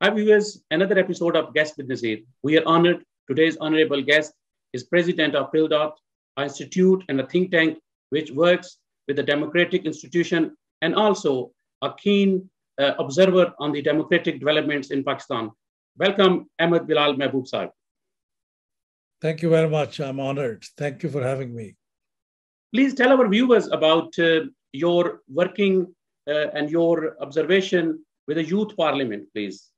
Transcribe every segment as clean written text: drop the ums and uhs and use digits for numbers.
Hi viewers, another episode of Guest with Nazir. We are honored. Today's honorable guest is President of PILDAT, an institute and a think tank which works with the democratic institution and also a keen observer on the democratic developments in Pakistan. Welcome, Ahmed Bilal Mehboob sir. Thank you very much. I'm honored. Thank you for having me. Please tell our viewers about your working and your observation with the youth parliament, please.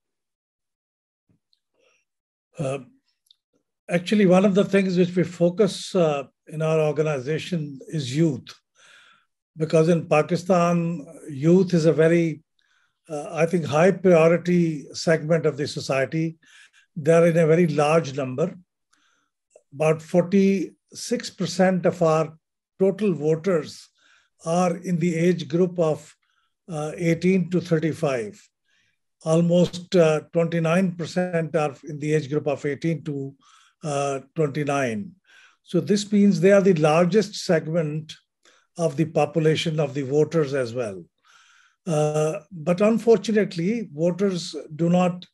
Actually, one of the things which we focus in our organization is youth. Because in Pakistan, youth is a very, I think, high priority segment of the society. They're in a very large number. About 46% of our total voters are in the age group of 18 to 35. Almost 29% are in the age group of 18 to 29. So this means they are the largest segment of the population of the voters as well. But unfortunately,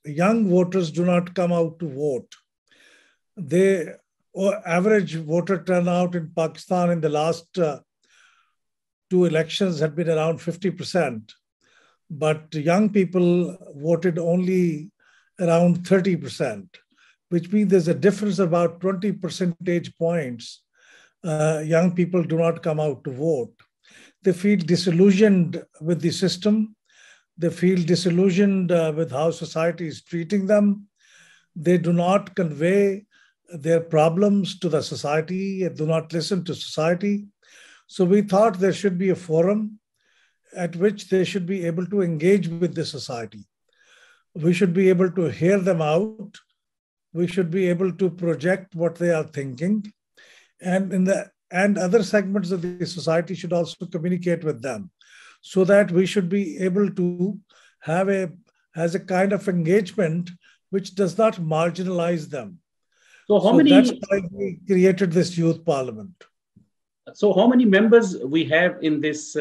young voters do not come out to vote. The average voter turnout in Pakistan in the last two elections had been around 50%. But young people voted only around 30%, which means there's a difference of about 20 percentage points. Young people do not come out to vote. They feel disillusioned with the system. They feel disillusioned with how society is treating them. They do not convey their problems to the society and do not listen to society. So we thought there should be a forum at which they should be able to engage with the society. We should be able to hear them out. We should be able to project what they are thinking. And other segments of the society should also communicate with them so that we should be able to have a kind of engagement which does not marginalize them. That's why we created this youth parliament. So how many members we have in this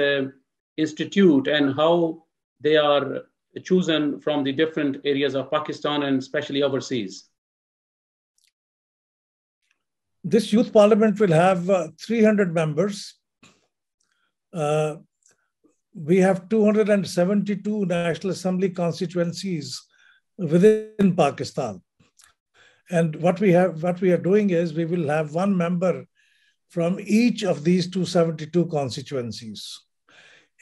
institute and how they are chosen from the different areas of Pakistan and especially overseas? This youth parliament will have 300 members. We have 272 National Assembly constituencies within Pakistan. And what we are doing is we will have one member from each of these 272 constituencies.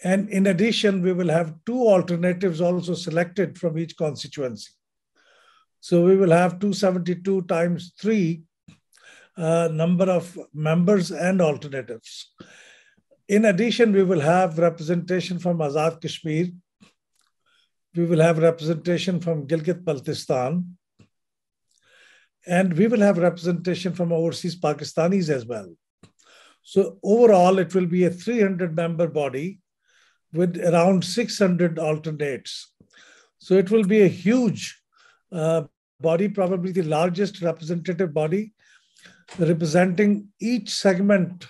And in addition, we will have two alternatives also selected from each constituency. So we will have 272 times 3 number of members and alternatives. In addition, we will have representation from Azad Kashmir. We will have representation from Gilgit-Baltistan. And we will have representation from overseas Pakistanis as well. So overall, it will be a 300-member body with around 600 alternates. So it will be a huge body, probably the largest representative body, representing each segment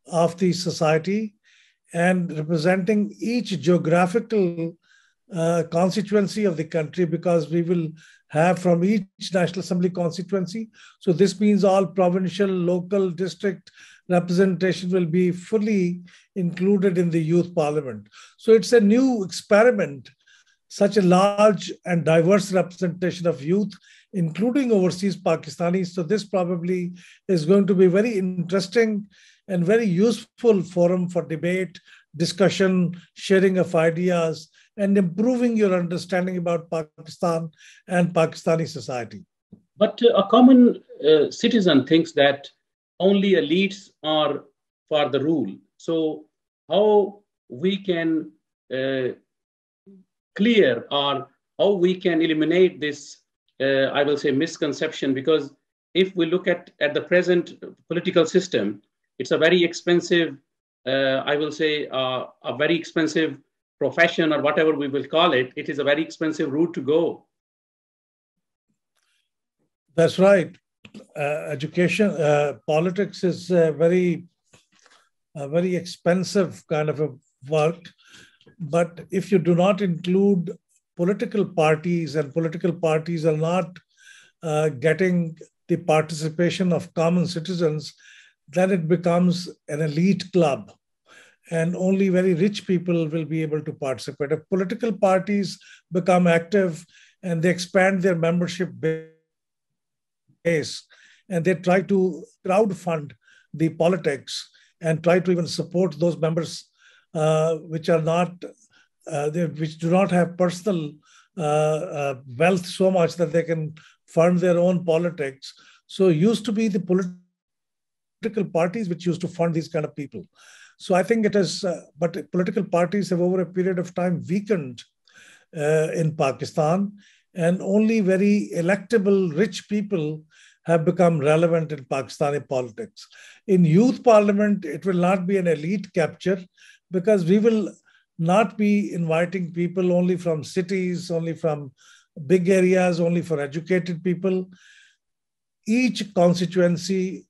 of the society and representing each geographical constituency of the country, because we will have from each National Assembly constituency. So this means all provincial, local, district representation will be fully included in the youth parliament. So it's a new experiment, such a large and diverse representation of youth, including overseas Pakistanis. So this probably is going to be very interesting and very useful forum for debate, discussion, sharing of ideas, and improving your understanding about Pakistan and Pakistani society. But a common citizen thinks that only elites are for the rule. So how we can clear or how we can eliminate this, I will say, misconception? Because if we look at the present political system, it's a very expensive, I will say, a very expensive profession or whatever we will call it. It is a very expensive route to go. That's right. Education, politics is a very expensive kind of a work. But if you do not include political parties and political parties are not getting the participation of common citizens, then it becomes an elite club and only very rich people will be able to participate. If political parties become active and they expand their membership base and they try to crowd fund the politics and try to even support those members which are not, which do not have personal wealth so much that they can fund their own politics. So it used to be the political parties which used to fund these kind of people. So I think it is, but political parties have over a period of time weakened in Pakistan, and only very electable rich people have become relevant in Pakistani politics. In youth parliament, it will not be an elite capture because we will not be inviting people only from cities, only from big areas, only for educated people. Each constituency,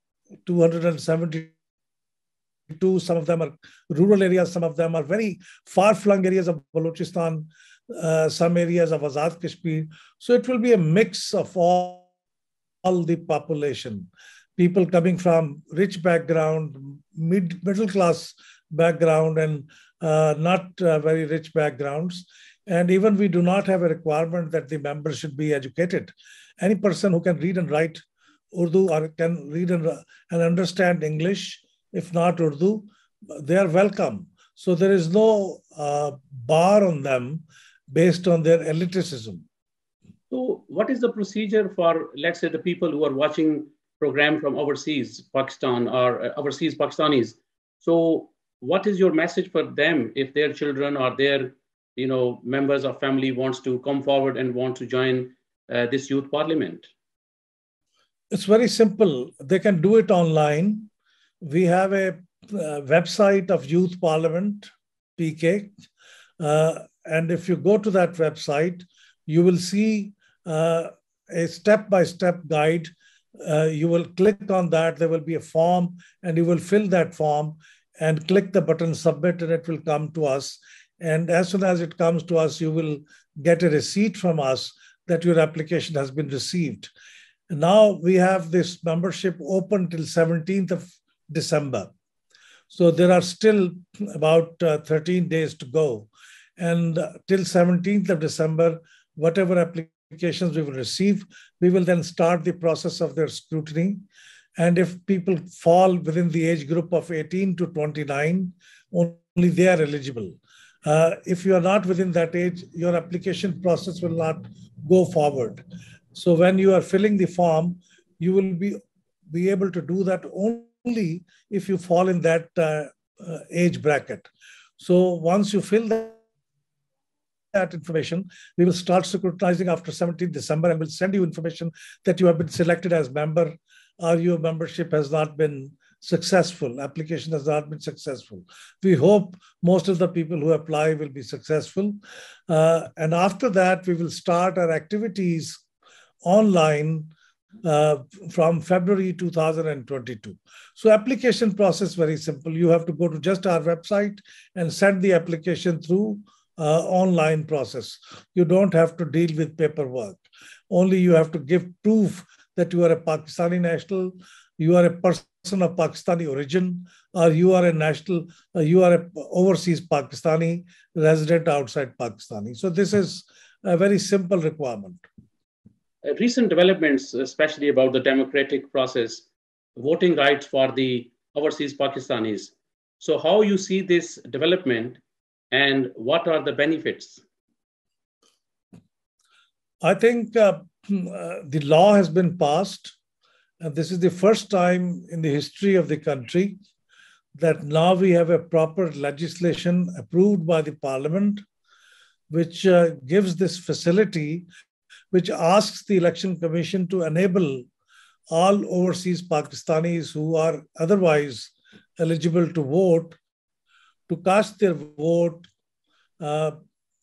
272, some of them are rural areas, some of them are very far-flung areas of Balochistan, some areas of Azad Kashmir. So it will be a mix of all the population, people coming from rich background, middle class background, and not very rich backgrounds. And even we do not have a requirement that the members should be educated. Any person who can read and write Urdu or can read and understand English, if not Urdu, they are welcome. So there is no bar on them based on their elitism. So what is the procedure for, let's say, the people who are watching program from overseas, Pakistan or overseas Pakistanis? So what is your message for them if their children or their members of family wants to come forward and want to join this youth parliament? It's very simple. They can do it online. We have a website of Youth Parliament, PK. And if you go to that website, you will see a step-by-step guide. You will click on that. There will be a form and you will fill that form and click the button submit and it will come to us. And as soon as it comes to us, you will get a receipt from us that your application has been received. Now we have this membership open till 17th of December. So there are still about 13 days to go. And till 17th of December, whatever applications we will receive, we will then start the process of their scrutiny. And if people fall within the age group of 18 to 29, only they are eligible. If you are not within that age, your application process will not go forward. So when you are filling the form, you will be able to do that only if you fall in that age bracket. So once you fill that information, we will start scrutinizing after 17th December and will send you information that you have been selected as member or your membership has not been successful, application has not been successful. We hope most of the people who apply will be successful. And after that, we will start our activities online from February 2022. So application process, very simple. You have to go to just our website and send the application through online process. You don't have to deal with paperwork. Only you have to give proof that you are a Pakistani national, you are a person of Pakistani origin, or you are a national, you are an overseas Pakistani resident outside Pakistani. So this is a very simple requirement. Recent developments, especially about the democratic process, voting rights for the overseas Pakistanis. So how you see this development and what are the benefits? I think the law has been passed. And this is the first time in the history of the country that now we have a proper legislation approved by the parliament, which gives this facility, which asks the Election Commission to enable all overseas Pakistanis who are otherwise eligible to vote to cast their vote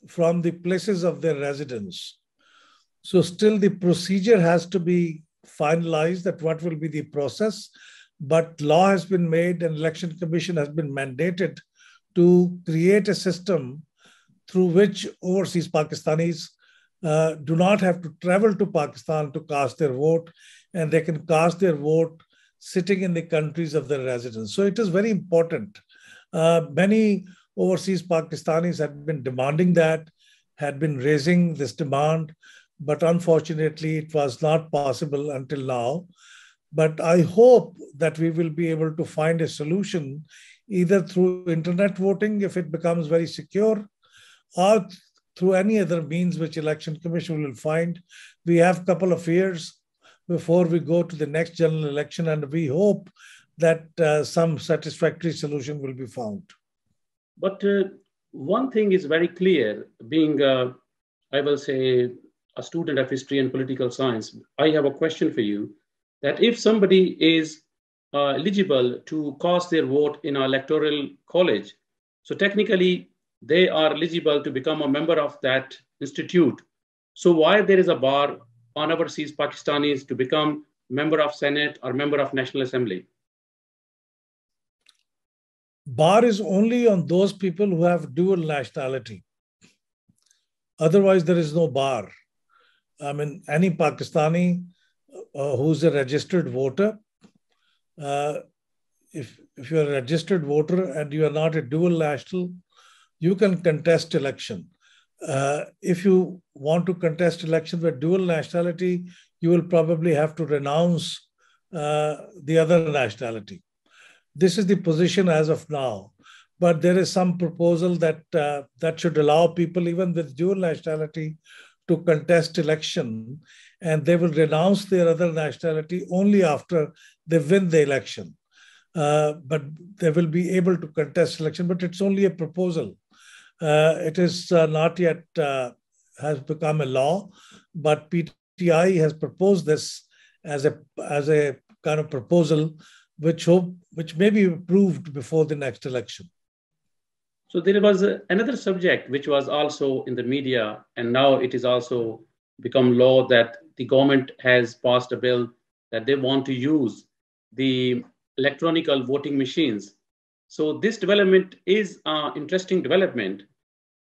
from the places of their residence. So still the procedure has to be finalized, that what will be the process, but law has been made and Election Commission has been mandated to create a system through which overseas Pakistanis do not have to travel to Pakistan to cast their vote, and they can cast their vote sitting in the countries of their residence. So it is very important. Many overseas Pakistanis had been demanding that, had been raising this demand, but unfortunately it was not possible until now. But I hope that we will be able to find a solution either through internet voting, if it becomes very secure, or through any other means which Election Commission will find. We have a couple of years before we go to the next general election, and we hope that some satisfactory solution will be found. But one thing is very clear, being, I will say, a student of history and political science, I have a question for you, that if somebody is eligible to cast their vote in an electoral college, so technically they are eligible to become a member of that institute. So why there is a bar on overseas Pakistanis to become member of Senate or member of National Assembly? Bar is only on those people who have dual nationality. Otherwise, there is no bar. I mean, any Pakistani who's a registered voter, if you're a registered voter and you are not a dual national, you can contest election. If you want to contest election with dual nationality, you will probably have to renounce the other nationality. This is the position as of now. But there is some proposal that that should allow people even with dual nationality to contest election, and they will renounce their other nationality only after they win the election. But they will be able to contest election, but it's only a proposal. It is not yet has become a law, but PTI has proposed this as a kind of proposal which may be approved before the next election. So there was another subject which was also in the media, and now it is also become law that the government has passed a bill that they want to use the electronic voting machines. So this development is an interesting development,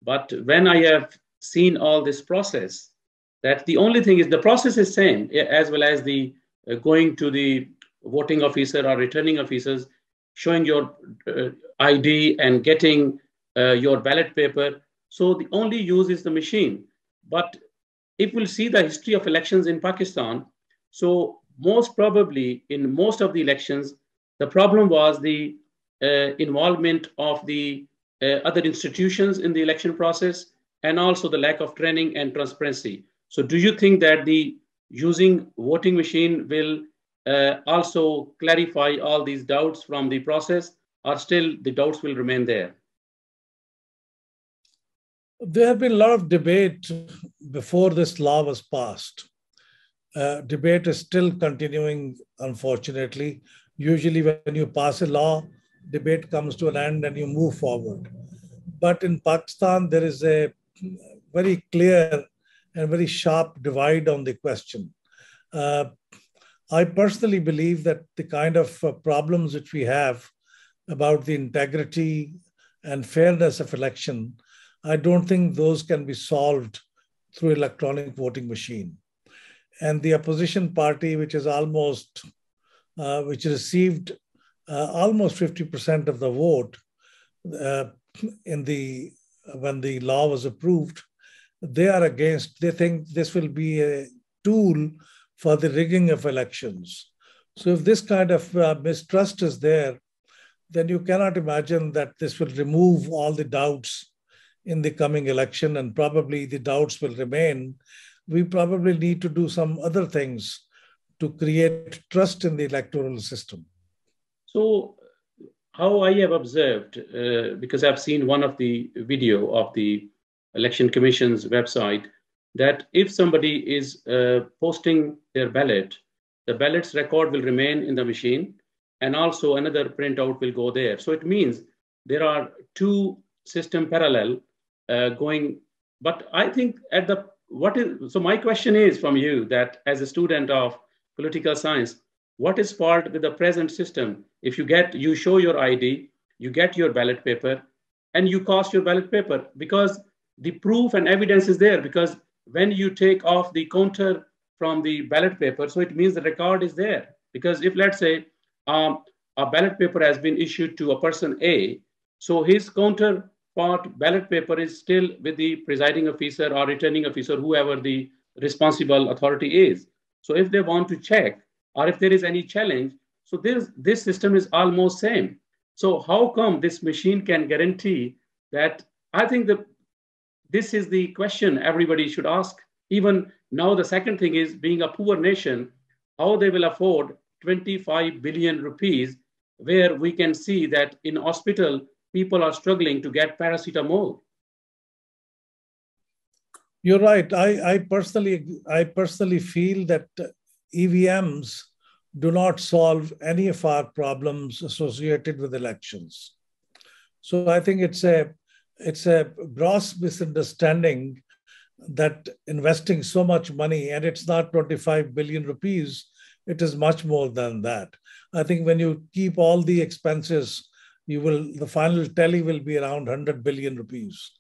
but when I have seen all this process, that the only thing is the process is same, as well as the going to the voting officer or returning officers, showing your ID and getting your ballot paper. So the only use is the machine. But if we'll see the history of elections in Pakistan, so most probably in most of the elections, the problem was the involvement of the other institutions in the election process, and also the lack of training and transparency. So do you think that the using voting machine will also clarify all these doubts from the process, or still the doubts will remain there? There have been a lot of debate before this law was passed. Debate is still continuing, unfortunately. Usually when you pass a law, debate comes to an end and you move forward. But in Pakistan, there is a very clear and very sharp divide on the question. I personally believe that the kind of problems which we have about the integrity and fairness of election, I don't think those can be solved through electronic voting machine. And the opposition party, which is almost, which received almost 50% of the vote when the law was approved, they are against. They think this will be a tool for the rigging of elections. So if this kind of mistrust is there, then you cannot imagine that this will remove all the doubts in the coming election, and probably the doubts will remain. We probably need to do some other things to create trust in the electoral system. So how I have observed, because I've seen one of the video of the Election Commission's website, that if somebody is posting their ballot, the ballot's record will remain in the machine, and also another printout will go there. So it means there are two systems parallel going. But I think so my question is from you, that as a student of political science, what is fault with the present system? If you show your ID, you get your ballot paper, and you cast your ballot paper, because the proof and evidence is there, because when you take off the counter from the ballot paper, so it means the record is there. Because if, let's say, a ballot paper has been issued to a person A, so his counterpart ballot paper is still with the presiding officer or returning officer, whoever the responsible authority is. So if they want to check, or if there is any challenge, so this system is almost same. So how come this machine can guarantee that? I think that this is the question everybody should ask. Even now, the second thing is, being a poor nation, how they will afford 25 billion rupees, where we can see that in hospital, people are struggling to get paracetamol. You're right. I personally feel that EVMs do not solve any of our problems associated with elections. So I think it's a gross misunderstanding that investing so much money, and it's not 25 billion rupees, it is much more than that. I think when you keep all the expenses, the final tally will be around 100 billion rupees.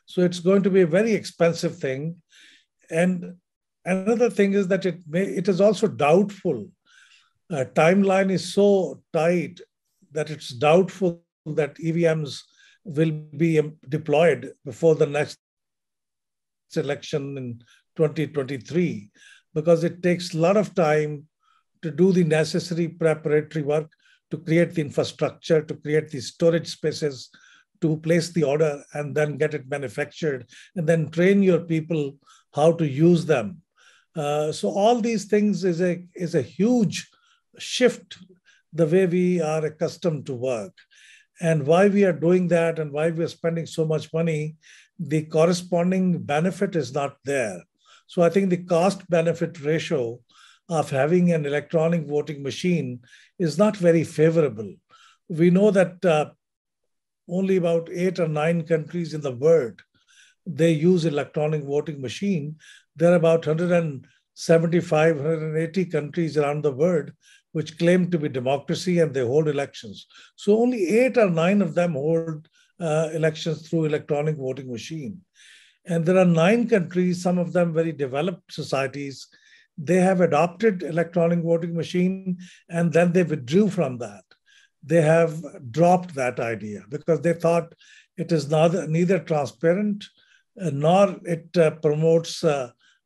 So it's going to be a very expensive thing. And another thing is that it is also doubtful. Timeline is so tight that it's doubtful that EVMs will be deployed before the next election in 2023, because it takes a lot of time to do the necessary preparatory work, to create the infrastructure, to create the storage spaces, to place the order and then get it manufactured, and then train your people how to use them. So all these things is a huge shift the way we are accustomed to work. And why we are doing that and why we are spending so much money, the corresponding benefit is not there. So I think the cost-benefit ratio of having an electronic voting machine is not very favorable. We know that only about 8 or 9 countries in the world, they use electronic voting machine. There are about 175, 180 countries around the world which claim to be democracy, and they hold elections. So only 8 or 9 of them hold elections through electronic voting machine. And there are 9 countries, some of them very developed societies, they have adopted electronic voting machine and then they withdrew from that. They have dropped that idea because they thought it is neither transparent nor it promotes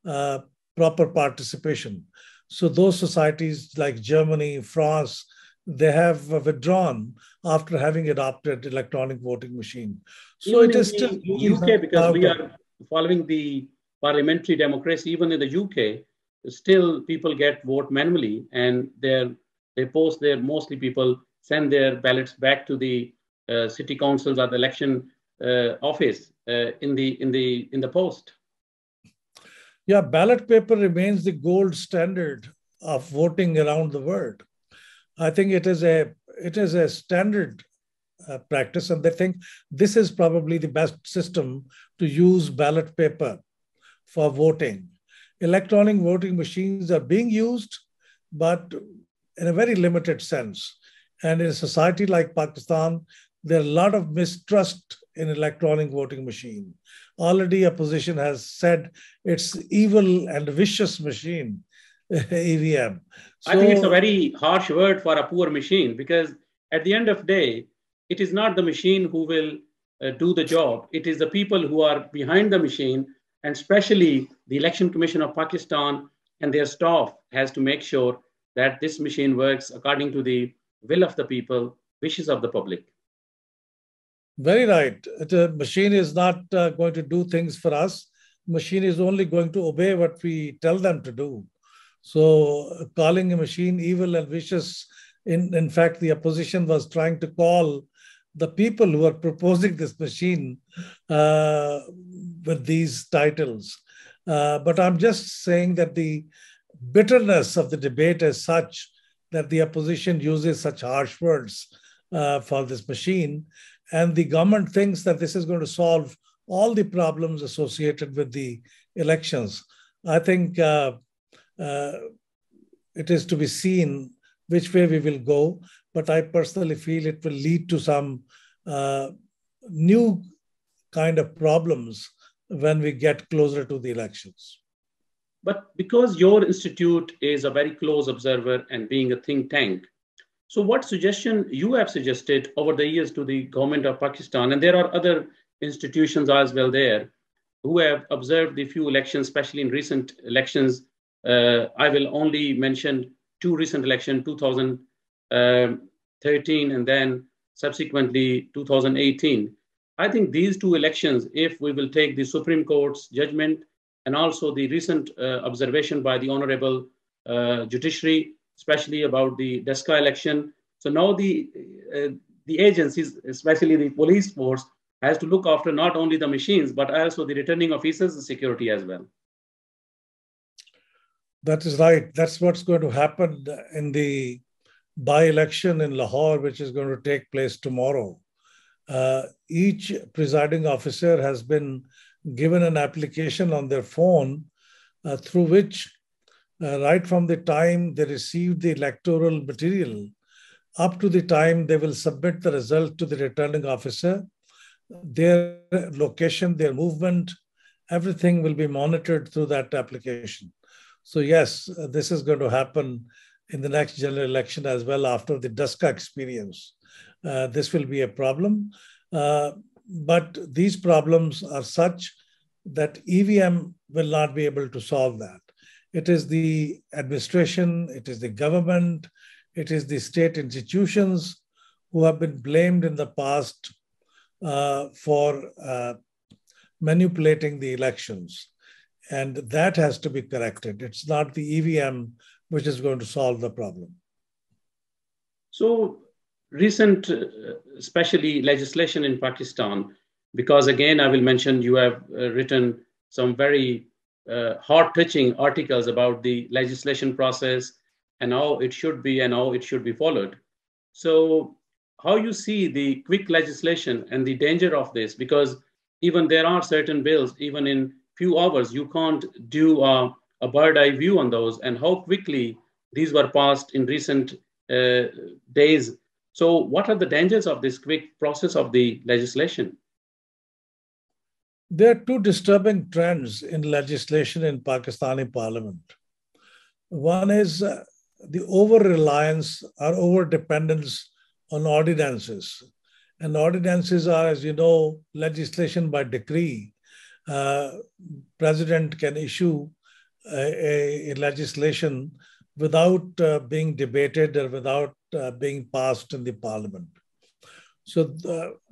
proper participation. So those societies like Germany, France, they have withdrawn after having adopted electronic voting machine. So even it is still UK, because we are following the parliamentary democracy. Even in the UK, still people get vote manually, and they post their, mostly people send their ballots back to the city councils or the election office in the post. Yeah, ballot paper remains the gold standard of voting around the world. I think it is a standard practice, and they think this is probably the best system to use ballot paper for voting. Electronic voting machines are being used, but in a very limited sense. And in a society like Pakistan, there are a lot of mistrust in electronic voting machine. Already opposition has said it's evil and vicious machine, EVM. I think it's a very harsh word for a poor machine, because at the end of the day, it is not the machine who will do the job. It is the people who are behind the machine, and especially the Election Commission of Pakistan and their staff has to make sure that this machine works according to the will of the people, wishes of the public. Very right. The machine is not going to do things for us. Machine is only going to obey what we tell them to do. So calling a machine evil and vicious, in fact, the opposition was trying to call the people who are proposing this machine with these titles. But I'm just saying that the bitterness of the debate is such that the opposition uses such harsh words for this machine. And the government thinks that this is going to solve all the problems associated with the elections. I think it is to be seen which way we will go, but I personally feel it will lead to some new kind of problems when we get closer to the elections. But because your institute is a very close observer and being a think tank, so what suggestion you have suggested over the years to the government of Pakistan, and there are other institutions as well there, who have observed the few elections, especially in recent elections. I will only mention two recent elections, 2013 and then subsequently 2018. I think these two elections, if we will take the Supreme Court's judgment and also the recent observation by the Honorable Judiciary, especially about the Deska election. So now the agencies, especially the police force, has to look after not only the machines, but also the returning officers and security as well. That is right. That's what's going to happen in the by-election in Lahore, which is going to take place tomorrow. Each presiding officer has been given an application on their phone through which, right from the time they receive the electoral material up to the time they will submit the result to the returning officer, their location, their movement, everything will be monitored through that application. So yes, this is going to happen in the next general election as well after the Daska experience. This will be a problem. But these problems are such that EVM will not be able to solve that. It is the administration, it is the government, it is the state institutions who have been blamed in the past for manipulating the elections. And that has to be corrected. It's not the EVM which is going to solve the problem. So recent, especially legislation in Pakistan, because again, I will mention you have written some very heart-touching articles about the legislation process and how it should be and how it should be followed. So how you see the quick legislation and the danger of this, because even there are certain bills, even in few hours, you can't do a bird eye view on those, and how quickly these were passed in recent days. So what are the dangers of this quick process of the legislation? There are two disturbing trends in legislation in Pakistani parliament. One is the over-reliance or over-dependence on ordinances. And ordinances are, as you know, legislation by decree. President can issue a legislation without being debated or without being passed in the parliament. So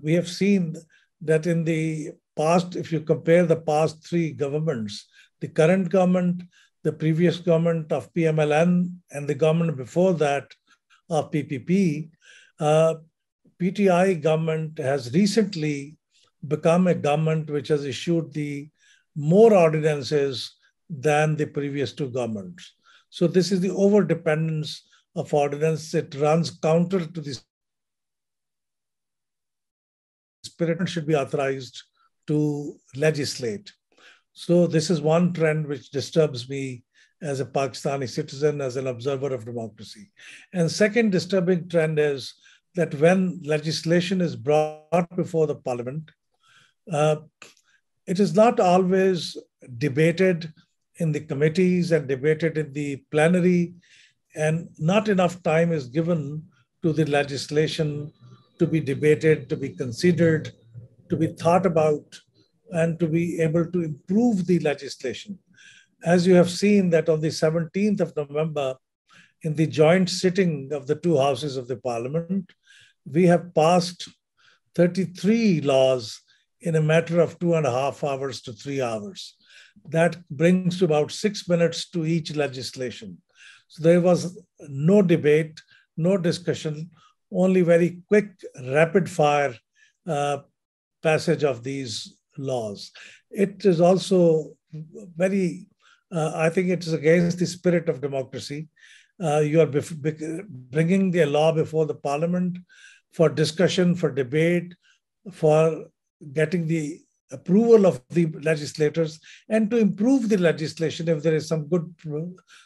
we have seen that in the past, if you compare the past three governments, the current government, the previous government of PMLN, and the government before that of PPP, PTI government has recently become a government which has issued the more ordinances than the previous two governments. So this is the over-dependence of ordinance. It runs counter to the spirit should be authorized to legislate. So this is one trend which disturbs me as a Pakistani citizen, as an observer of democracy. And second disturbing trend is that when legislation is brought before the parliament, it is not always debated in the committees and debated in the plenary, and not enough time is given to the legislation to be debated, to be considered, to be thought about, and to be able to improve the legislation. As you have seen that on the 17th of November, in the joint sitting of the two houses of the parliament, we have passed 33 laws in a matter of 2.5 hours to 3 hours. That brings to about 6 minutes to each legislation. So there was no debate, no discussion, only very quick, rapid fire passage of these laws. It is also very, I think it is against the spirit of democracy. You are bringing the law before the parliament for discussion, for debate, for getting the approval of the legislators, and to improve the legislation if there is some good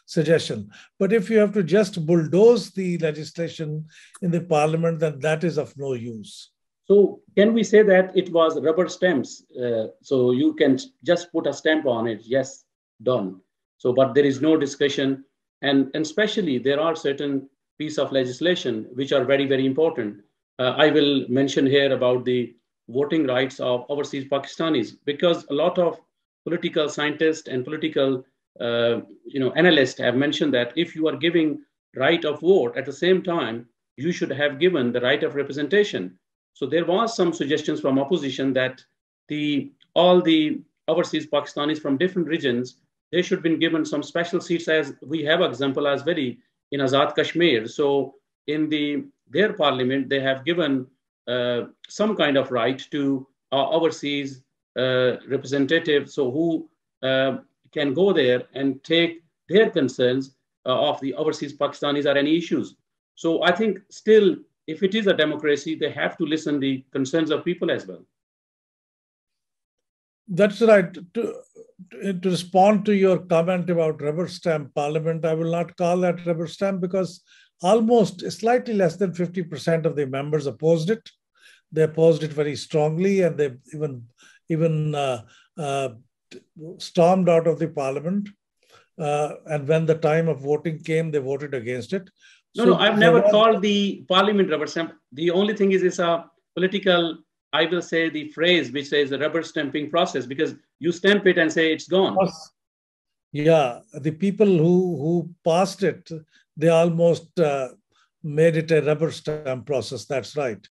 suggestion. But if you have to just bulldoze the legislation in the parliament, then that is of no use. So can we say that it was rubber stamps? So you can just put a stamp on it, yes, done. So, but there is no discussion. And especially there are certain pieces of legislation which are very, very important. I will mention here about the voting rights of overseas Pakistanis, because a lot of political scientists and political analysts have mentioned that if you are giving right of vote at the same time, you should have given the right of representation. So there was some suggestions from opposition that all the overseas Pakistanis from different regions, they should be given some special seats, as we have example as very in Azad Kashmir. So in their parliament, they have given some kind of right to overseas representatives, so who can go there and take their concerns of the overseas Pakistanis or any issues. So I think still, if it is a democracy, they have to listen the concerns of people as well. That's right. To respond to your comment about rubber stamp parliament, I will not call that rubber stamp, because almost slightly less than 50% of the members opposed it. They opposed it very strongly, and they even stormed out of the parliament. And when the time of voting came, they voted against it. No, I've never called the parliament rubber stamp. The only thing is it's a political, I will say the phrase which says the rubber stamping process, because you stamp it and say it's gone. Yeah, the people who passed it, they almost made it a rubber stamp process. That's right.